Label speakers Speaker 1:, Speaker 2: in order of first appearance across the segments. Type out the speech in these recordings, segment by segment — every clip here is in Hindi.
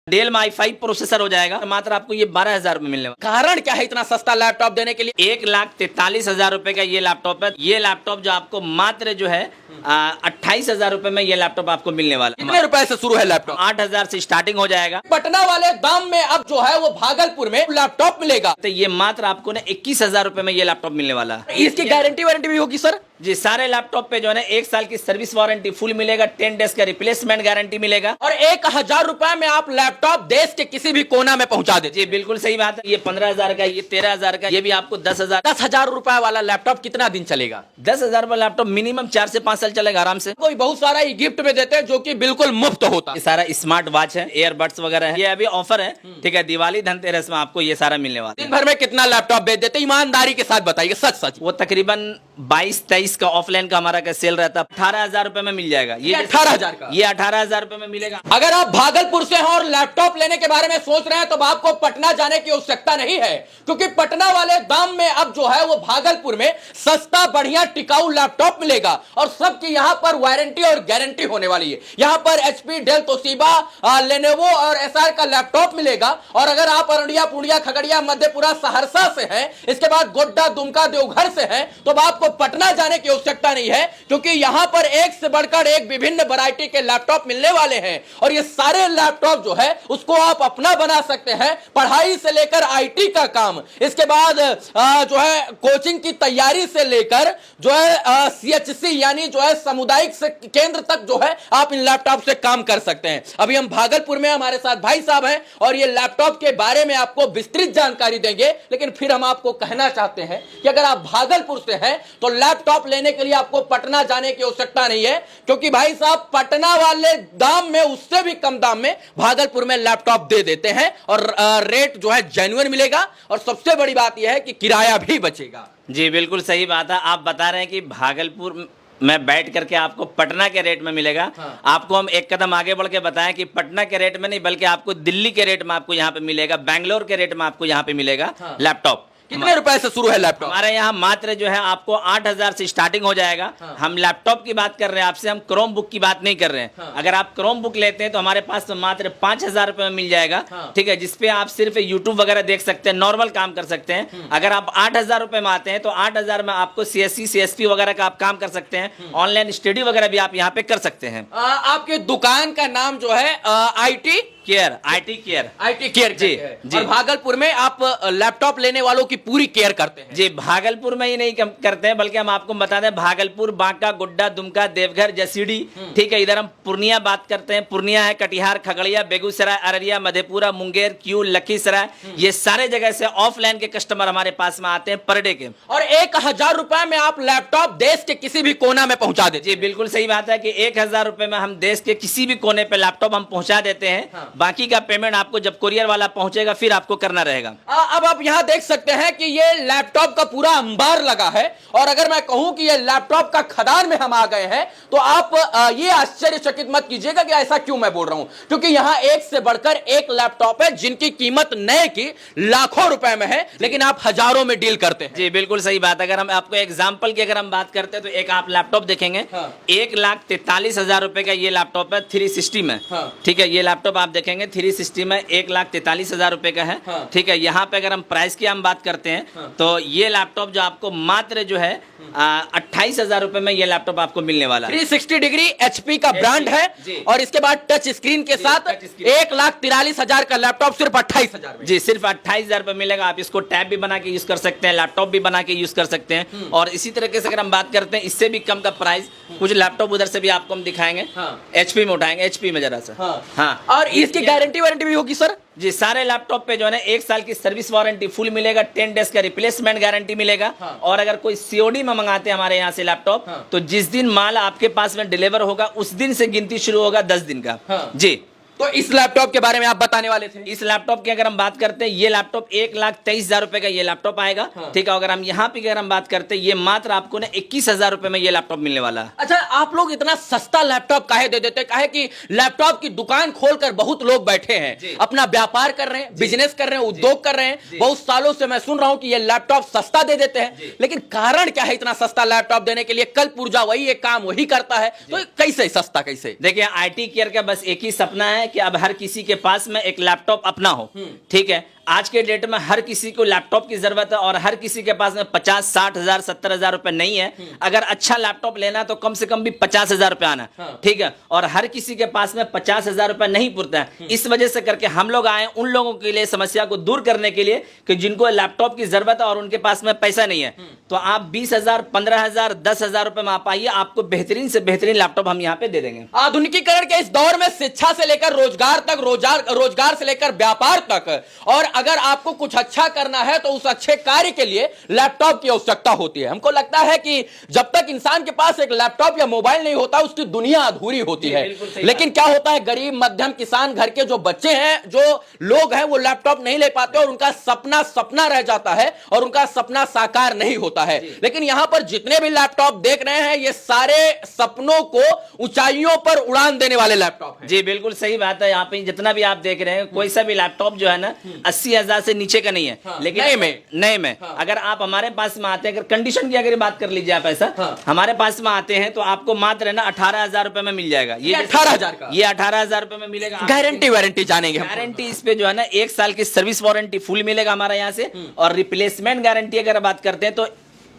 Speaker 1: डेल में i5 प्रोसेसर हो जाएगा, मात्र आपको ये 12,000 में मिलने वाला।
Speaker 2: कारण क्या है इतना सस्ता लैपटॉप देने के लिए?
Speaker 1: 1,43,000 रुपए का ये लैपटॉप है। ये लैपटॉप जो आपको मात्र जो है 28,000 रुपए में ये लैपटॉप आपको मिलने वाला।
Speaker 2: कितने रुपए से शुरू है लैपटॉप?
Speaker 1: 8,000 से स्टार्टिंग हो जाएगा।
Speaker 2: पटना वाले दाम में अब जो है वो भागलपुर में लैपटॉप मिलेगा।
Speaker 1: तो ये मात्र आपको ना 21,000 रुपए में ये लैपटॉप मिलने वाला है।
Speaker 2: इसकी गारंटी वारंटी भी होगी सर?
Speaker 1: जी, सारे लैपटॉप पे जो है ना 1 साल की सर्विस वारंटी फुल मिलेगा, 10 डेज का रिप्लेसमेंट गारंटी मिलेगा
Speaker 2: और 1,000 रुपए में आप लैपटॉप देश के किसी भी कोना में पहुंचा देते।
Speaker 1: जी बिल्कुल सही बात है। ये 15,000 का, ये 13,000 का, ये भी आपको 10,000।
Speaker 2: 10,000 रुपए वाला लैपटॉप कितना दिन चलेगा?
Speaker 1: 10,000 वाला लैपटॉप मिनिमम 4 से 5 साल चलेगा आराम से।
Speaker 2: कोई बहुत सारा ये गिफ्ट में देते हैं जो कि बिल्कुल मुफ्त होता
Speaker 1: ये सारा स्मार्ट वॉच है, ईयरबड्स वगैरह है। ये अभी ऑफर है, ठीक है, दिवाली धनतेरस में आपको ये सारा मिलने वाला है।
Speaker 2: दिन भर में कितना लैपटॉप बेच देते? ईमानदारी के साथ बताइए, सच सच।
Speaker 1: वो तकरीबन 22-23 का ऑफलाइन का हमारा का सेल रहता है। 18,000 रुपए में मिल जाएगा।
Speaker 2: ये 18,000 का?
Speaker 1: ये 18,000 रुपए में मिलेगा।
Speaker 2: अगर आप भागलपुर से हैं और लैपटॉप लेने के बारे में सोच रहे हैं तो आपको पटना जाने की आवश्यकता नहीं है, क्योंकि पटना वाले दाम में अब जो है वो भागलपुर में सस्ता बढ़िया टिकाऊ लैपटॉप मिलेगा और सबकी यहां पर वारंटी और गारंटी होने वाली है। यहां पर एचपी, डेल, तोशिबा, लेनोवो और एसआर का लैपटॉप मिलेगा। और अगर आप अररिया, पूर्णिया, खगड़िया, मधेपुरा, सहरसा से हैं, इसके बाद गोड्डा, दुमका, देवघर से हैं, तो आपको पटना जाने की आवश्यकता नहीं है, क्योंकि यहां पर एक से बढ़कर एक विभिन्न वैरायटी के लैपटॉप मिलने वाले हैं। और ये सारे लैपटॉप जो है उसको आप अपना बना सकते हैं, पढ़ाई से लेकर आईटी का काम, इसके बाद जो है कोचिंग की तैयारी से लेकर जो है सीएचसी यानी जो है सामुदायिक केंद्र तक जो है आप इन लैपटॉप से काम कर सकते हैं। अभी हम भागलपुर में, हमारे साथ भाई साहब हैं और ये लैपटॉप के बारे में आपको विस्तृत जानकारी देंगे। लेकिन फिर हम आपको कहना चाहते हैं कि अगर आप भागलपुर से हैं तो लैपटॉप लेने के लिए आपको पटना जाने की आवश्यकता नहीं है, क्योंकि भाई साहब पटना वाले दाम में, उससे भी कम दाम में भागलपुर में लैपटॉप दे देते हैं और रेट जो है जेन्युइन मिलेगा और सबसे बड़ी बात यह है कि किराया भी बचेगा।
Speaker 1: जी बिल्कुल सही बात है। आप बता रहे हैं कि भागलपुर में बैठ करके आपको पटना के रेट में मिलेगा। हाँ। आपको हम एक कदम आगे बढ़ के बताएं कि पटना के रेट में नहीं, बल्कि आपको दिल्ली के रेट में आपको यहाँ पे मिलेगा, बैंगलोर के रेट में आपको यहाँ पे मिलेगा। हाँ। लैपटॉप
Speaker 2: कितने रुपए से शुरू है लैपटॉप?
Speaker 1: हमारे यहाँ मात्र जो है आपको 8,000 से स्टार्टिंग हो जाएगा। हाँ। हम लैपटॉप की बात कर रहे हैं आपसे, हम क्रोम बुक की बात नहीं कर रहे हैं। हाँ। अगर आप क्रोम बुक लेते हैं तो हमारे पास तो मात्र 5,000 रुपए में मिल जाएगा। हाँ। ठीक है, जिसपे आप सिर्फ यूट्यूब वगैरह देख सकते हैं, नॉर्मल काम कर सकते हैं। अगर आप 8,000 रुपए में आते हैं तो 8,000 में आपको सीएससी, सीएसपी वगैरह का आप काम कर सकते हैं, ऑनलाइन स्टडी वगैरह भी आप यहाँ पे कर सकते हैं।
Speaker 2: आपके दुकान का नाम जो है आईटी
Speaker 1: केयर, आईटी केयर
Speaker 2: जी। और भागलपुर में आप लैपटॉप लेने वालों की पूरी केयर करते हैं?
Speaker 1: जी, भागलपुर में ही नहीं करते हैं, बल्कि हम आपको बता दें भागलपुर, बांका, गोड्डा, दुमका, देवघर, जसीडी, ठीक है, इधर हम पूर्णिया बात करते हैं। पूर्णिया है, कटिहार, खगड़िया, बेगूसराय, अररिया, मधेपुरा, मुंगेर, क्यू, लखीसराय, ये सारे जगह से ऑफलाइन के कस्टमर हमारे पास में आते हैं पर डे के।
Speaker 2: और 1,000 रुपए में आप लैपटॉप देश के किसी भी कोना में पहुंचा देते?
Speaker 1: जी बिल्कुल सही बात है कि 1,000 रुपए में हम देश के किसी भी कोने पे लैपटॉप हम पहुंचा देते हैं। हाँ। बाकी का पेमेंट आपको जब कुरियर वाला पहुंचेगा फिर आपको करना रहेगा।
Speaker 2: अब आप यहां देख सकते हैं कि ये लैपटॉप का पूरा अंबार लगा है। और अगर मैं कहूं कि ये लैपटॉप का खदान में हम आ गए हैं तो आप ये आश्चर्यचकित मत कीजिएगा कि ऐसा क्यों मैं बोल रहा हूं, क्योंकि यहां एक से बढ़कर एक लैपटॉप है जिनकी कीमत नए की लाखों रुपए में है, लेकिन आप हजारों में डील करते हैं।
Speaker 1: जी बिल्कुल सही बात। अगर हम आपको एग्जांपल की अगर हम बात करते हैं तो एक आप लैपटॉप देखेंगे। हाँ। 1,43,000 रुपए का ये लैपटॉप है 360 में। हाँ। ठीक है, ये लैपटॉप आप देखेंगे 360 में 1,43,000 रुपए का है। हाँ। ठीक है, यहाँ पे अगर हम प्राइस की हम बात करते हैं। हाँ। तो ये लैपटॉप जो आपको मात्र जो है 28,000 रुपए में ये लैपटॉप आपको मिलने वाला है।
Speaker 2: 360 डिग्री एचपी का ब्रांड है और इसके बाद टच स्क्रीन के साथ 1,43,000 का लैपटॉप सिर्फ 28,000
Speaker 1: जी, सिर्फ 28,000 रुपए मिलेगा। आप इसको टैब भी बना के यूज कर सकते हैं, लैपटॉप भी बना के यूज कर सकते हैं। और इसी तरीके से अगर हम बात करते हैं इससे भी कम का प्राइस, कुछ लैपटॉप उधर से भी आपको हम दिखाएंगे। एचपी में उठाएंगे, एचपी में जरा सा। हाँ।
Speaker 2: और इसकी गारंटी वारंटी भी होगी सर?
Speaker 1: जी, सारे लैपटॉप पे जो है ना 1 साल की सर्विस वारंटी फुल मिलेगा, 10 डेज का रिप्लेसमेंट गारंटी मिलेगा। हाँ। और अगर कोई सीओडी में मंगाते हैं हमारे यहाँ से लैपटॉप। हाँ। तो जिस दिन माल आपके पास में डिलीवर होगा उस दिन से गिनती शुरू होगा 10 दिन का। हाँ। जी,
Speaker 2: तो इस लैपटॉप के बारे में आप बताने वाले थे?
Speaker 1: इस लैपटॉप की अगर हम बात करते हैं, ये लैपटॉप 1,23,000 रुपए का ये लैपटॉप आएगा। हाँ। ठीक है, अगर हम यहाँ पे अगर हम बात करते हैं, ये मात्र आपको ना 21,000 रुपए में ये लैपटॉप मिलने वाला है।
Speaker 2: अच्छा, आप लोग इतना सस्ता लैपटॉप काहे दे देते? काहे कि लैपटॉप की दुकान खोलकर बहुत लोग बैठे हैं, अपना व्यापार कर रहे हैं, बिजनेस कर रहे हैं, उद्योग कर रहे हैं। बहुत सालों से मैं सुन रहा हूं कि ये लैपटॉप सस्ता दे देते हैं, लेकिन कारण क्या है इतना सस्ता लैपटॉप देने के लिए? कल पुर्जा वही एक काम वही करता है, तो कैसे सस्ता कैसे?
Speaker 1: देखिए, आईटी केयर का बस एक ही सपना है है कि अब हर किसी के पास में एक लैपटॉप अपना हो, ठीक है। आज के डेट में हर किसी को लैपटॉप की जरूरत है और हर किसी के पास में 50-60 हज़ार 70 हज़ार रुपए नहीं है। अगर अच्छा लैपटॉप लेना है तो कम से कम भी 50 हज़ार रुपए आना, ठीक है। और हर किसी के पास में 50 हज़ार रुपए नहीं पुरता है। इस वजह से करके हम लोग आए उन लोगों के लिए, समस्या को दूर करने के लिए, कि जिनको लैपटॉप की जरूरत है और उनके पास में पैसा नहीं है, तो आप 20 हज़ार 15 हज़ार 10 हज़ार रुपए में आप आइए, आपको बेहतरीन से बेहतरीन लैपटॉप हम यहाँ पे दे देंगे।
Speaker 2: आधुनिकीकरण के इस दौर में शिक्षा से लेकर रोजगार तक, रोजगार से लेकर व्यापार तक, और अगर आपको कुछ अच्छा करना है तो उस अच्छे कार्य के लिए लैपटॉप की आवश्यकता होती है। हमको लगता है कि जब तक इंसान के पास एक लैपटॉप या मोबाइल नहीं होता उसकी दुनिया अधूरी होती है। लेकिन क्या होता है, गरीब मध्यम किसान घर के जो बच्चे हैं, जो लोग हैं, वो लैपटॉप नहीं ले पाते और उनका सपना रह जाता है और उनका सपना साकार नहीं होता है। लेकिन यहां पर जितने भी लैपटॉप देख रहे हैं, ये सारे सपनों को ऊंचाइयों पर उड़ान देने वाले लैपटॉप हैं।
Speaker 1: जी बिल्कुल सही बात है। यहाँ पे जितना भी आप देख रहे हैं, कोई सा भी लैपटॉप जो है ना 80 हज़ार से नीचे का नहीं है। लेकिन नए में अगर आप हमारे पास में आते हैं, अगर कंडीशन की अगर बात कर लीजिए आप, ऐसा हमारे पास में आते हैं तो आपको मात्र ना 18 हज़ार रुपए में मिल जाएगा। ये
Speaker 2: 18 हज़ार का,
Speaker 1: ये 18 हज़ार रुपए में मिलेगा।
Speaker 2: गारंटी वारंटी जानेंगे,
Speaker 1: गारंटी इस पे जो है ना 1 साल की सर्विस वारंटी फुल मिलेगा हमारे यहाँ से, और रिप्लेसमेंट गारंटी अगर बात करते हैं तो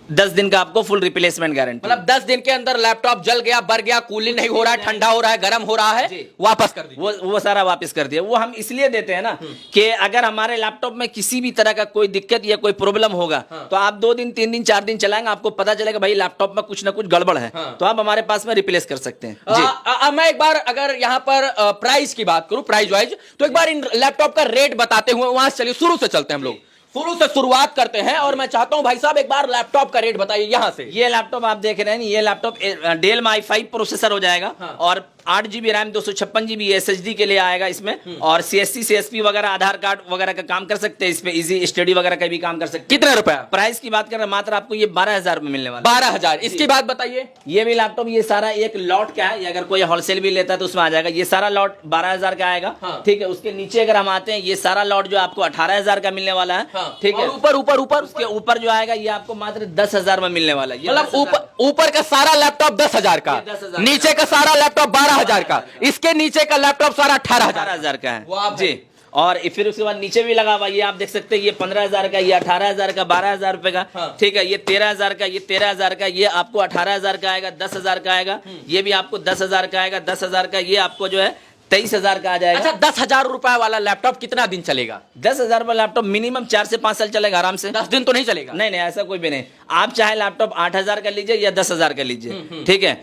Speaker 1: 10 दिन का आपको फुल रिप्लेसमेंट गारंटी।
Speaker 2: मतलब 10 दिन के अंदर लैपटॉप जल गया, बर गया, कूलिंग नहीं हो रहा है, ठंडा हो रहा है, गर्म हो रहा है, वापस कर दीजिए।
Speaker 1: वो सारा वापस कर दिया। वो हम इसलिए देते हैं ना कि अगर हमारे लैपटॉप में किसी भी तरह का कोई दिक्कत या कोई प्रॉब्लम होगा तो आप 2 दिन 3 दिन 4 दिन चलाएंगे, आपको पता चलेगा भाई लैपटॉप में कुछ ना कुछ गड़बड़ है, तो आप हमारे पास में रिप्लेस कर सकते हैं। जी
Speaker 2: मैं एक बार अगर यहाँ पर प्राइस की बात करूं, प्राइस वाइज, तो एक बार इन लैपटॉप का रेट बताते हुए वहां से चलिए, शुरू से चलते हैं हम लोग, शुरू से शुरुआत करते हैं। और मैं चाहता हूं भाई साहब एक बार लैपटॉप का रेट बताइए यहां से।
Speaker 1: ये लैपटॉप आप देख रहे हैं, ये लैपटॉप डेल में i5 प्रोसेसर हो जाएगा, और 8 GB रैम 256 GB SSD के लिए आएगा इसमें, और CSC CSP वगैरह आधार कार्ड वगैरह का काम कर सकते हैं, इस पे इजी स्टडी वगैरह का भी काम कर सकते हैं।
Speaker 2: कितने रुपए?
Speaker 1: प्राइस की बात कर रहे हैं, मात्र आपको ये 12 हज़ार में मिलने वाला।
Speaker 2: 12 हज़ार। इसकी बात बताइए।
Speaker 1: ये भी लैपटॉप, ये सारा एक लॉट का है, अगर कोई होलसेल भी लेता है तो उसमें आ जाएगा। ये सारा लॉट 12 हज़ार का आएगा, ठीक है। उसके नीचे अगर हम आते हैं, ये सारा लॉट जो आपको 18 हज़ार का मिलने वाला है, ठीक है।
Speaker 2: ऊपर
Speaker 1: उसके ऊपर जो आएगा ये आपको मात्र 10 हज़ार में मिलने वाला है।
Speaker 2: मतलब ऊपर का सारा लैपटॉप 10 हज़ार का,
Speaker 1: 10,000
Speaker 2: नीचे का सारा लैपटॉप 12 हज़ार का, इसके नीचे का लैपटॉप सारा 18
Speaker 1: हज़ार का है जी। और फिर उसके बाद नीचे भी लगा हुआ, ये आप देख सकते हैं, ये 15 हज़ार का, ये 18 हज़ार का, 12 हज़ार रुपए का, ठीक है। ये 13 हज़ार का, ये 13 हज़ार का, ये आपको 18 हज़ार का आएगा, 10 हज़ार का आएगा, ये भी आपको 10 हज़ार का आएगा, 10 हज़ार का, ये आपको जो है 23 हज़ार का आ जाएगा।
Speaker 2: अच्छा, 10 हज़ार रुपए वाला लैपटॉप कितना दिन चलेगा?
Speaker 1: 10 हज़ार वाला लैपटॉप मिनिमम 4 से 5 साल चलेगा आराम से।
Speaker 2: 10 दिन तो नहीं चलेगा?
Speaker 1: नहीं नहीं, ऐसा कोई भी नहीं। आप चाहे लैपटॉप 8 हज़ार का लीजिए या 10 हज़ार का लीजिए, ठीक है,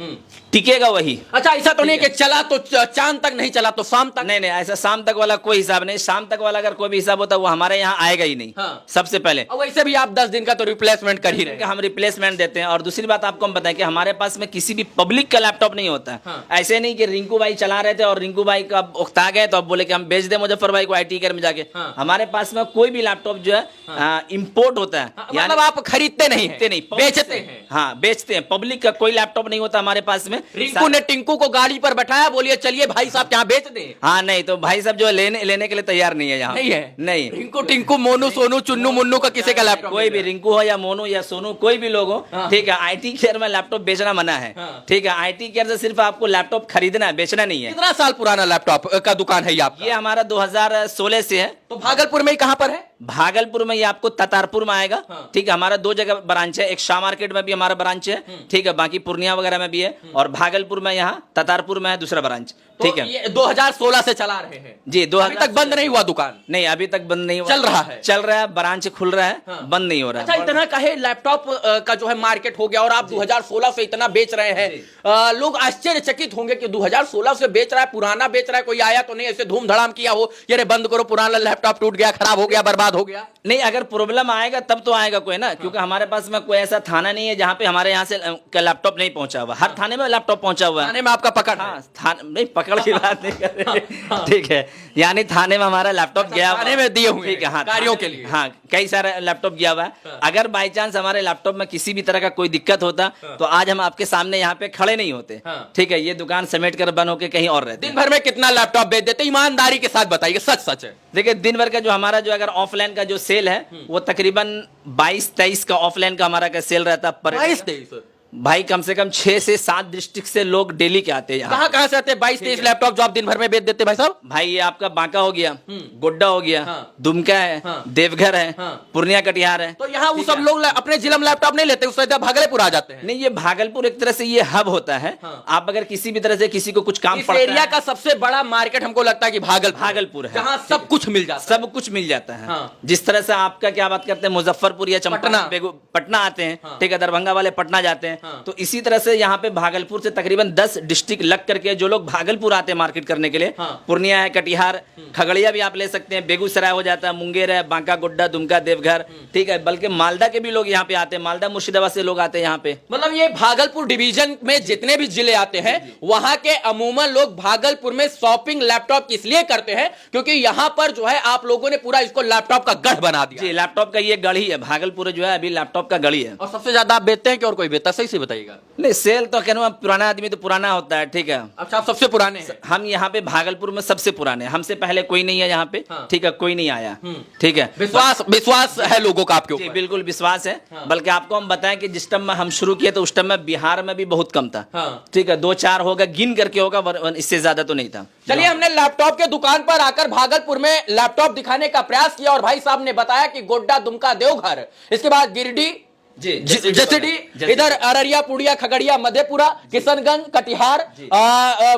Speaker 1: टिकेगा वही।
Speaker 2: अच्छा, ऐसा तो नहीं कि चला तो चांद तक, नहीं चला तो शाम तक?
Speaker 1: नहीं नहीं, ऐसा शाम तक वाला कोई हिसाब नहीं। शाम तक वाला अगर कोई भी हिसाब होता वो हमारे यहाँ आएगा ही नहीं। सबसे पहले
Speaker 2: वैसे भी आप 10 दिन का तो रिप्लेसमेंट कर ही रहे हैं।
Speaker 1: हम रिप्लेसमेंट देते हैं। और दूसरी बात आपको हम बताएं कि हमारे पास में किसी भी पब्लिक का लैपटॉप नहीं होता है। ऐसे नहीं कि रिंकू भाई चला रहे थे और रिंकू भाई का उकता गए तो अब बोले कि हम बेच दे मुजफ्फर भाई को IT केयर में जाके। हमारे पास में कोई भी लैपटॉप जो है इंपोर्ट होता है,
Speaker 2: मतलब आप खरीदते नहीं हैं,
Speaker 1: नहीं,
Speaker 2: बेचते हैं।
Speaker 1: हाँ, बेचते हैं। पब्लिक का कोई लैपटॉप नहीं होता हमारे पास में।
Speaker 2: रिंकू ने टिंकू को गाड़ी पर बैठाया, बोलिए चलिए भाई साहब यहाँ बेच दे।
Speaker 1: हाँ नहीं, तो भाई साहब जो लेने के लिए तैयार नहीं है यहाँ।
Speaker 2: नहीं है?
Speaker 1: नहीं।
Speaker 2: रिंकू टिंकू मोनू सोनू चुन्नू मुन्नू का किसी का लैपटॉप,
Speaker 1: कोई भी रिंकू हो या मोनू या सोनू, कोई भी लोग हो, ठीक है, IT केयर में लैपटॉप बेचना मना है, ठीक है। IT केयर से सिर्फ आपको लैपटॉप खरीदना है, बेचना नहीं है।
Speaker 2: कितना साल पुराना लैपटॉप का दुकान है ये आपका?
Speaker 1: ये हमारा 2016 से है।
Speaker 2: तो भागलपुर में ही कहां पर है?
Speaker 1: भागलपुर में ये आपको ततारपुर में आएगा, ठीक है। हमारा 2 जगह ब्रांच है, एक शाह मार्केट में भी हमारा ब्रांच है, ठीक है, बाकी पूर्णिया वगैरह में भी है, और भागलपुर में यहाँ ततारपुर में है दूसरा ब्रांच, ठीक है।
Speaker 2: ये 2016 से चला रहे हैं
Speaker 1: जी। 2000
Speaker 2: तक बंद नहीं हुआ दुकान?
Speaker 1: नहीं, अभी तक बंद नहीं हुआ,
Speaker 2: चल रहा है,
Speaker 1: चल रहा है, ब्रांच खुल रहा है, बंद नहीं हो रहा है।
Speaker 2: अच्छा, इतना कहे लैपटॉप का जो है मार्केट हो गया और आप 2016 से इतना बेच रहे हैं, लोग आश्चर्यचकित होंगे कि 2016 से बेच रहा है, पुराना बेच रहा है, कोई आया तो नहीं ऐसे धूम धड़ाम किया हो, ये रे बंद करो, पुराना लैपटॉप टूट गया, खराब हो गया, बर्बाद हो गया?
Speaker 1: नहीं, अगर प्रॉब्लम आएगा तब तो आएगा कोई ना, क्योंकि हमारे पास में कोई ऐसा थाना नहीं है जहाँ पे हमारे यहाँ से लैपटॉप नहीं पहुंचा हुआ। हर थाने में लैपटॉप पहुंचा हुआ है।
Speaker 2: थाने में आपका पकड़?
Speaker 1: हाँ, नहीं, पकड़ की बात नहीं कर रहे, ठीक है, यानी थाने में हमारा लैपटॉप गया,
Speaker 2: थाने में दिए हुए,
Speaker 1: ठीक है, हाँ,
Speaker 2: कार्यों के लिए।
Speaker 1: हाँ, कई सारे लैपटॉप गया हुआ है। अगर बाई चांस हमारे लैपटॉप में किसी भी तरह का कोई दिक्कत होता तो आज हम आपके सामने यहाँ पे खड़े नहीं होते, ठीक है। ये दुकान समेट कर बंद होकर कहीं और रहते।
Speaker 2: दिन भर में कितना लैपटॉप बेच देते, ईमानदारी के साथ बताइए, सच सच है।
Speaker 1: देखिए, दिन भर का जो हमारा जो अगर ऑफलाइन का जो सेल है वो तकरीबन 22-23 का ऑफलाइन का हमारा का सेल रहता है।
Speaker 2: 22-23
Speaker 1: भाई कम से कम 6 से 7 डिस्ट्रिक्ट से लोग डेली के आते हैं यहाँ।
Speaker 2: कहाँ कहाँ से आते हैं 22-23 लैपटॉप जो आप दिन भर में बेच देते हैं भाई साहब?
Speaker 1: भाई ये आपका बांका हो गया, गोड्डा हो गया,
Speaker 2: हाँ।
Speaker 1: दुमका है,
Speaker 2: हाँ।
Speaker 1: देवघर है,
Speaker 2: हाँ।
Speaker 1: पूर्णिया कटिहार है।
Speaker 2: तो यहाँ वो सब लोग अपने जिला में लैपटॉप नहीं लेते, उस सीधा भागलपुर आ जाते हैं।
Speaker 1: नहीं, ये भागलपुर एक तरह से ये हब होता है।
Speaker 2: हाँ।
Speaker 1: आप अगर किसी भी तरह से किसी को कुछ काम
Speaker 2: इस
Speaker 1: पड़ता
Speaker 2: एरिया
Speaker 1: है,
Speaker 2: का सबसे बड़ा मार्केट हमको लगता है कि भागलपुर
Speaker 1: है,
Speaker 2: जहाँ सब कुछ मिल जाता है।
Speaker 1: सब कुछ मिल जाता है।
Speaker 2: हाँ।
Speaker 1: जिस तरह से आपका क्या बात करते हैं मुजफ्फरपुर या चंपारण, पटना आते हैं,
Speaker 2: हाँ।
Speaker 1: ठीक है, दरभंगा वाले पटना जाते हैं।
Speaker 2: हाँ।
Speaker 1: तो इसी तरह से यहाँ पे भागलपुर से तकरीबन 10 डिस्ट्रिक्ट लग करके जो लोग भागलपुर आते हैं मार्केट करने के लिए।
Speaker 2: हाँ।
Speaker 1: पूर्णिया है, कटिहार, खगड़िया भी आप ले सकते हैं, बेगूसराय हो जाता है, मुंगेर है, बांका, गोड्डा, दुमका, देवघर, ठीक है, बल्कि मालदा के भी लोग यहाँ पे आते हैं, मालदा मुर्शिदाबाद से लोग आते हैं यहाँ पे।
Speaker 2: मतलब ये भागलपुर डिवीजन में जितने भी जिले आते हैं वहां के अमूमन लोग भागलपुर में शॉपिंग लैपटॉप इसलिए करते हैं क्योंकि यहाँ पर जो है आप लोगों ने पूरा इसको लैपटॉप का गढ़ बना दिया।
Speaker 1: जी, लैपटॉप का ये गढ़ ही है, भागलपुर जो है अभी लैपटॉप का गढ़ ही है।
Speaker 2: और सबसे ज्यादा आप बेचते हैं कि और कोई बेचता? सही से बताइएगा।
Speaker 1: नहीं, सेल तो कहना पुराना आदमी तो पुराना होता है, ठीक है।
Speaker 2: अच्छा, आप सबसे पुराने हैं?
Speaker 1: हम यहाँ पे भागलपुर में सबसे पुराने, हमसे पहले कोई नहीं है यहाँ पे।
Speaker 2: हाँ।
Speaker 1: ठीक है, कोई नहीं आया, ठीक है।
Speaker 2: विश्वास है लोगों का आपके
Speaker 1: जी
Speaker 2: ऊपर?
Speaker 1: बिल्कुल विश्वास है।
Speaker 2: हाँ।
Speaker 1: बल्कि आपको हम बताएं कि जिस टाइम में हम शुरू किए तो उस टाइम में बिहार में भी बहुत कम था।
Speaker 2: हाँ।
Speaker 1: ठीक है, 2-4 होगा, गिन करके होगा, इससे ज्यादा तो नहीं था।
Speaker 2: चलिए, हमने लैपटॉप के दुकान पर आकर भागलपुर में लैपटॉप दिखाने का प्रयास किया और भाई साहब ने बताया कि गोड्डा, दुमका, देवघर, इसके बाद गिरिडीह, जसीडीह, इधर अररिया, पुड़िया, खगड़िया, मधेपुरा, किशनगंज, कटिहार,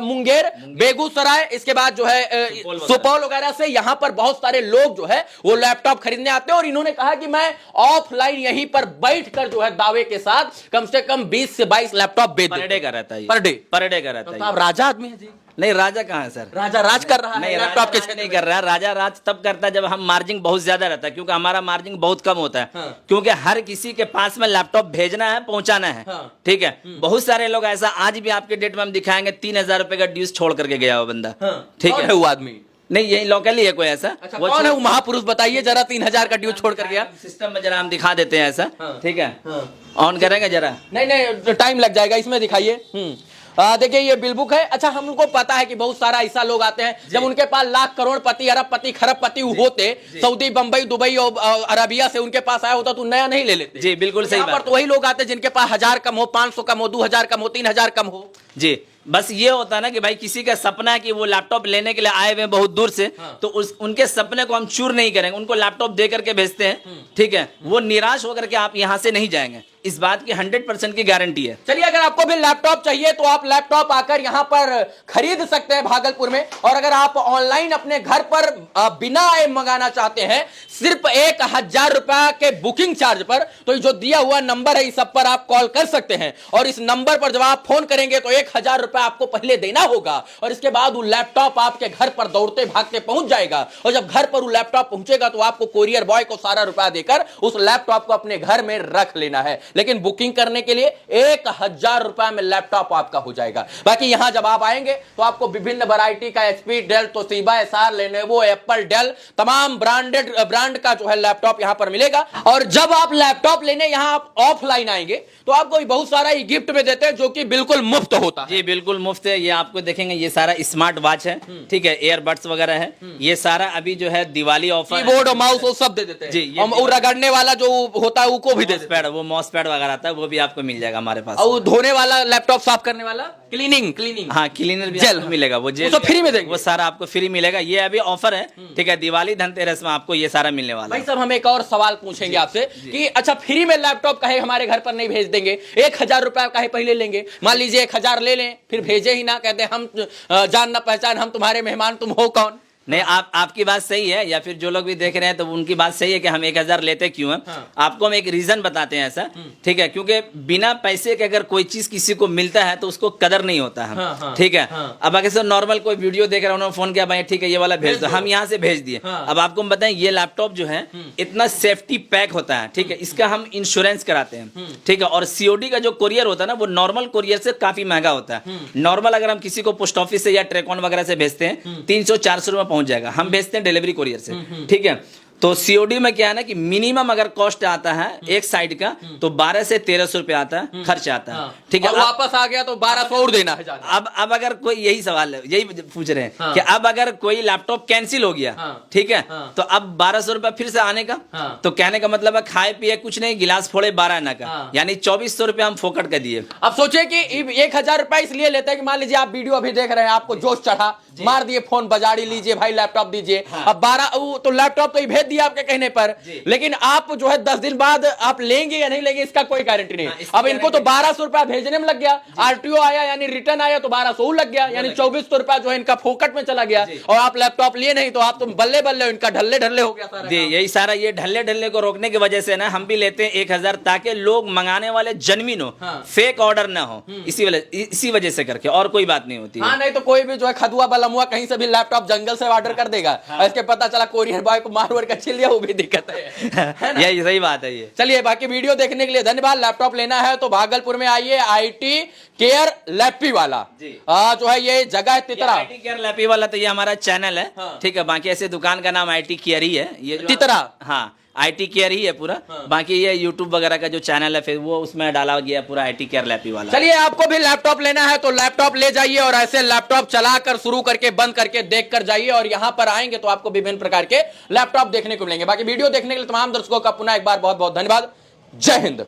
Speaker 2: मुंगेर, बेगूसराय, इसके बाद जो है सुपौल वगैरह से यहाँ पर बहुत सारे लोग जो है वो लैपटॉप खरीदने आते हैं। और इन्होंने कहा कि मैं ऑफलाइन यहीं पर बैठकर जो है दावे के साथ कम से कम 20 से 22 लैपटॉप बेच
Speaker 1: पर डे का रहता है,
Speaker 2: पर डे
Speaker 1: का रहता है।
Speaker 2: तो आप राजा आदमी है जी?
Speaker 1: नहीं, राजा कहाँ है सर?
Speaker 2: राजा राज कर रहा है
Speaker 1: नहीं,
Speaker 2: लैपटॉप के
Speaker 1: राजा नहीं कर रहा है। राजा राज तब करता है जब हम मार्जिन बहुत ज्यादा रहता है, क्योंकि हमारा मार्जिन बहुत कम होता है।
Speaker 2: हाँ।
Speaker 1: क्योंकि हर किसी के पास में लैपटॉप भेजना है, पहुंचाना है।
Speaker 2: हाँ।
Speaker 1: ठीक है, बहुत सारे लोग ऐसा आज भी आपके डेट में हम दिखाएंगे 3000 रुपए का ड्यूज छोड़ करके गया वो बंदा। ठीक
Speaker 2: कौन है वो आदमी?
Speaker 1: नहीं, यही लोकल ही है कोई ऐसा।
Speaker 2: अच्छा, कौन है वो महापुरुष? बताइए जरा। 3000 का ड्यूज छोड़ कर गया।
Speaker 1: सिस्टम में जरा हम दिखा देते हैं ऐसा।
Speaker 2: हाँ।
Speaker 1: ठीक है,
Speaker 2: हाँ।
Speaker 1: ऑन करेंगे जरा।
Speaker 2: नहीं, टाइम लग जाएगा, इसमें दिखाइए। देखिए, ये बिल बुक है। अच्छा, हमको पता है कि बहुत सारा ऐसा लोग आते हैं जब उनके पास लाख, करोड़पति, अरबपति, खरबपति होते, सऊदी, बंबई, दुबई और अरबिया से उनके पास आया होता तो नया नहीं ले लेते।
Speaker 1: जी बिल्कुल सही बात।
Speaker 2: पर तो वही लोग आते हैं जिनके पास 1000 कम हो, 500 कम हो, 2000 कम हो, 3000 कम हो।
Speaker 1: जी, बस ये होता है ना कि भाई किसी का सपना है कि वो लैपटॉप लेने के लिए आए हुए हैं बहुत दूर से।
Speaker 2: हाँ।
Speaker 1: तो उनके सपने को हम चूर नहीं करेंगे, उनको लैपटॉप दे करके भेजते हैं। ठीक है, वो निराश होकर के आप यहाँ से नहीं जाएंगे, इस बात की 100% की गारंटी है।
Speaker 2: चलिए, अगर आपको भी लैपटॉप चाहिए तो आप लैपटॉप आकर यहाँ पर खरीद सकते हैं भागलपुर में। और अगर आप ऑनलाइन अपने घर पर बिना आए मंगाना चाहते हैं सिर्फ 1000 रुपया के बुकिंग चार्ज पर, तो जो दिया हुआ नंबर है इस सब पर आप कॉल कर सकते हैं। और इस नंबर पर जब आप फोन करेंगे तो 1000 रुपया आपको पहले देना होगा और इसके बाद वो लैपटॉप आपके घर पर दौड़ते भागते पहुंच जाएगा। और जब घर पर वो लैपटॉप पहुंचेगा तो आपको कोरियर बॉय को सारा रुपया देकर उस लैपटॉप को अपने घर में रख लेना है। लेकिन बुकिंग करने के लिए 1000 रुपया में लैपटॉप आपका हो जाएगा। बाकी यहां जब आप आएंगे तो आपको विभिन्न वैरायटी का HP, Dell, Toshiba, Acer, Lenovo, Apple, Dell, तमाम ब्रांड का जो है लैपटॉप यहां पर मिलेगा। और जब आप लैपटॉप लेने यहां आप ऑफलाइन आएंगे तो आपको बहुत सारा गिफ्ट में देते हैं जो कि बिल्कुल मुफ्त होता है।
Speaker 1: जी बिल्कुल मुफ्त है। ये आपको देखेंगे, ये सारा स्मार्ट वॉच है, ठीक है, एयरबड्स वगैरह है, ये सारा अभी जो है दिवाली ऑफर,
Speaker 2: कीबोर्ड और माउस वो सब दे देते हैं।
Speaker 1: जी,
Speaker 2: और रगड़ने वाला जो होता है वो भी दे देते हैं।
Speaker 1: वो माउस पैड वगैरह आता है, वो भी आपको मिल जाएगा हमारे पास।
Speaker 2: और धोने वाला, लैपटॉप साफ करने वाला, क्लीनिंग,
Speaker 1: हाँ, क्लीनर भी
Speaker 2: जेल
Speaker 1: आपको मिलेगा, वो जेल
Speaker 2: तो फ्री में देंगे।
Speaker 1: वो सारा आपको फ्री मिलेगा। ये अभी ऑफर है, ठीक है, दिवाली धनतेरस में आपको ये सारा मिलने वाला
Speaker 2: भाई
Speaker 1: है।
Speaker 2: साहब, हम एक और सवाल पूछेंगे आपसे कि अच्छा, फ्री में लैपटॉप कहे हमारे घर पर नहीं भेज देंगे, 1000 रुपया कहे पहले लेंगे, मान लीजिए 1000 ले लें, फिर भेजे ही ना, कहते हम जान ना पहचान, हम तुम्हारे मेहमान, तुम हो कौन?
Speaker 1: नहीं, आपकी बात सही है, या फिर जो लोग भी देख रहे हैं तो उनकी बात सही है कि हम 1000 लेते क्यों हैं।
Speaker 2: हाँ।
Speaker 1: आपको हम एक रीजन बताते हैं ऐसा, ठीक है, क्योंकि बिना पैसे के अगर कोई चीज किसी को मिलता है तो उसको कदर नहीं होता है।
Speaker 2: हाँ।
Speaker 1: ठीक है।
Speaker 2: हाँ।
Speaker 1: अब अगर नॉर्मल कोई वीडियो देख रहा है, उन्होंने फोन किया, भाई ठीक है ये वाला भेज दो, हम यहाँ से भेज दिए।
Speaker 2: हाँ।
Speaker 1: अब आपको हम बताएं, ये लैपटॉप जो है इतना सेफ्टी पैक होता है, ठीक है, इसका हम इंश्योरेंस कराते हैं, ठीक है। और सीओडी का जो कोरियर होता है ना, वो नॉर्मल कोरियर से काफी महंगा होता है। नॉर्मल अगर हम किसी को पोस्ट ऑफिस से या ट्रेकॉन वगैरह से भेजते हैं 300-400 रुपये पहुंच जाएगा, हम भेजते हैं डिलीवरी कोरियर से, ठीक है। तो सीओडी में क्या है ना कि मिनिमम अगर कॉस्ट आता है एक साइड का तो 12 से 1300 रुपये आता है, खर्च आता है। ठीक है,
Speaker 2: और वापस आ गया तो 1200 और देना है ज्यादा।
Speaker 1: अब अगर कोई, यही सवाल है, यही पूछ रहे हैं कि अब अगर कोई लैपटॉप कैंसिल हो गया, ठीक है, तो अब 1200 रुपया फिर से आने का। तो कहने का मतलब है खाए पिए कुछ नहीं, गिलास फोड़े 12 आना का, यानी 2400 रुपया हम फोकट का दिए।
Speaker 2: अब सोचे कि 1000 रुपया इसलिए लेते हैं कि मान लीजिए आप वीडियो अभी देख रहे हैं, आपको जोश चढ़ा, मार दिए फोन, बजाड़ी लीजिए भाई लैपटॉप दीजिए। अब 12 तो लैपटॉप तो भेज दिया आपके कहने पर, लेकिन आप जो है 10 दिन बाद आप लेंगे या नहीं लेंगे इसका कोई गारंटी नहीं। अब इनको तो 1200 रुपया भेजने में लग गया, आरटीओ आया यानी रिटर्न आया तो 1200 लग गया, यानी 2400 रुपया जो है इनका फोकट में चला गया। और आप लैपटॉप लिए नहीं तो आप तो बल्ले बल्ले इनका ढल्ले ढल्ले हो गया सारा।
Speaker 1: यही सारा ये ढल्ले ढल्ले को रोकने की वजह से ना हम भी लेते हैं 1000, ताकि लोग मंगाने वाले जेन्युइन हो, फेक ऑर्डर ना हो, इसी वजह से करके, और कोई बात नहीं होती।
Speaker 2: हाँ, नहीं तो कोई भी जो है खदुआ बलमुआ कहीं से भी लैपटॉप जंगल से ऑर्डर कर देगा, इसके पता चला कोरियर बॉय को मार का छिल लिया, वो भी दिक्कत है।
Speaker 1: यही सही बात है ये।
Speaker 2: चलिए, बाकी वीडियो देखने के लिए धन्यवाद। लैपटॉप लेना है तो भागलपुर में आइए, आईटी केयर लैपी वाला जो है ये जगह है तितरा।
Speaker 1: आईटी केयर लैपी वाला तो ये हमारा चैनल है, ठीक है। बाकी ऐसे दुकान का नाम आईटी केयर ही है, ये
Speaker 2: तितरा,
Speaker 1: हाँ आईटी केयर ही है पूरा। बाकी ये यूट्यूब वगैरह का जो चैनल है फिर वो उसमें डाला गया पूरा आईटी केयर लैपी वाला।
Speaker 2: चलिए, आपको भी लैपटॉप लेना है तो लैपटॉप ले जाइए और ऐसे लैपटॉप चलाकर शुरू करके बंद करके देख कर जाइए, और यहाँ पर आएंगे तो आपको विभिन्न प्रकार के लैपटॉप देखने को मिलेंगे। बाकी वीडियो देखने के लिए तमाम दर्शकों का पुनः एक बार बहुत बहुत धन्यवाद। जय हिंद।